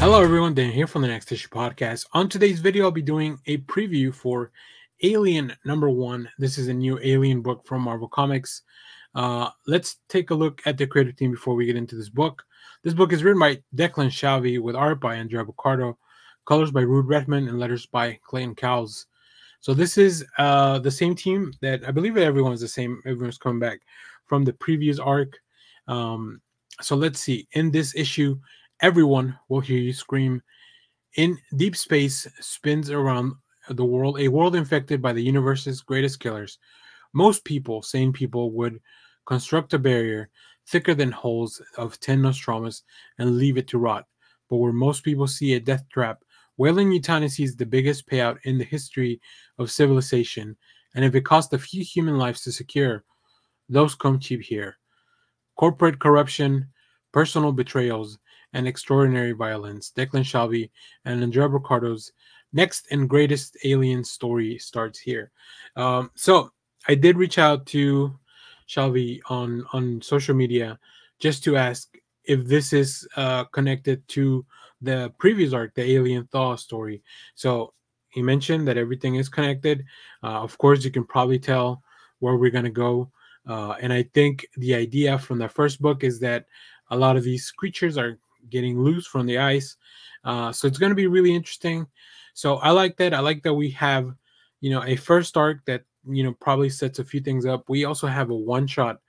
Hello everyone, Dan here from the Next Issue Podcast. On today's video, I'll be doing a preview for Alien #1. This is a new Alien book from Marvel Comics. Let's take a look at the creative team before we get into this book. This book is written by Declan Shalvey with art by Andrea Broccardo, colors by Ruth, Redmond, and letters by Clayton, Cowles. So this is the same team that I believe everyone's the same. Everyone's coming back from the previous arc. So let's see. In this issue, everyone will hear you scream. In deep space spins around the world, a world infected by the universe's greatest killers. Most people, sane people, would construct a barrier thicker than holes of 10 Nostradamus and leave it to rot. But where most people see a death trap, Weyland-Yutani sees the biggest payout in the history of civilization. And if it costs a few human lives to secure, those come cheap here. Corporate corruption, personal betrayals, and extraordinary violence. Declan Shalvey and Andrea Broccardo's next and greatest Alien story starts here. So I did reach out to Shalvey on social media just to ask if this is connected to the previous arc, the Alien Thaw story. So he mentioned that everything is connected. Of course, you can probably tell where we're going to go. And I think the idea from the first book is that a lot of these creatures are getting loose from the ice. So it's going to be really interesting. So I like that. I like that we have, a first arc that, probably sets a few things up. We also have a one-shot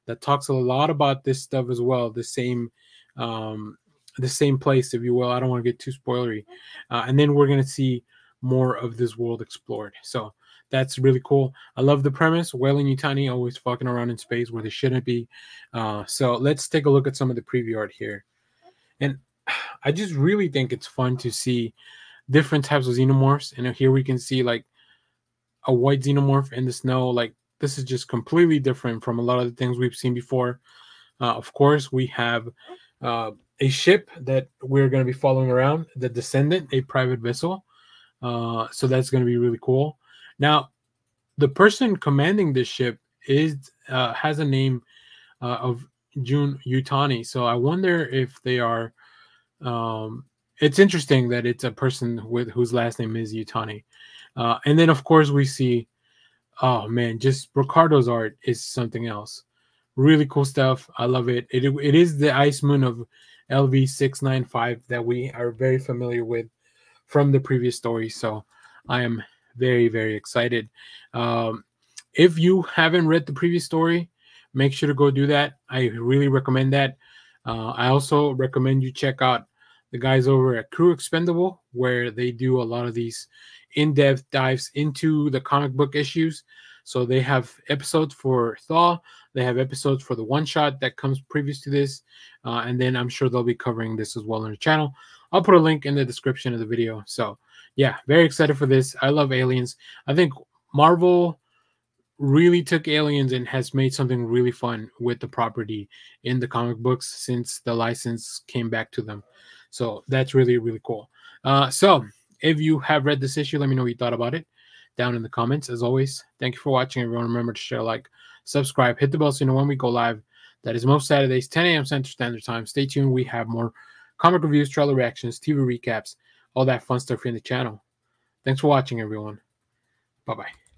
that talks a lot about this stuff as well. The same place, if you will. I don't want to get too spoilery. And then we're going to see more of this world explored. So that's really cool. I love the premise. Weyland-Yutani always fucking around in space where they shouldn't be. So let's take a look at some of the preview art here. And I just really think it's fun to see different types of xenomorphs. And here we can see like a white xenomorph in the snow. Like this is just completely different from a lot of the things we've seen before. Of course, we have a ship that we're going to be following around, the Descendant, a private vessel. So that's going to be really cool. Now, the person commanding this ship has a name of Jun Yutani. So I wonder if they are. It's interesting that it's a person whose last name is Yutani. And then of course we see, oh man, just Broccardo's art is something else. Really cool stuff. I love it. It is the Ice Moon of LV695 that we are very familiar with from the previous story. So I am very, very excited. If you haven't read the previous story, make sure to go do that. I really recommend that. I also recommend you check out the guys over at Crew Expendable, where they do a lot of these in-depth dives into the comic book issues. So they have episodes for Thaw. They have episodes for the one-shot that comes previous to this. And then I'm sure they'll be covering this as well on the channel. I'll put a link in the description of the video. So yeah, very excited for this. I love aliens. I think Marvel really took aliens and has made something really fun with the property in the comic books since the license came back to them. So that's really, really cool. So if you have read this issue, let me know what you thought about it down in the comments. As always, thank you for watching, everyone. Remember to share, like, subscribe, hit the bell so you know when we go live. That is most Saturdays, 10 a.m. Central Standard Time. Stay tuned. We have more comic reviews, trailer reactions, TV recaps, all that fun stuff here in the channel. Thanks for watching, everyone. Bye-bye.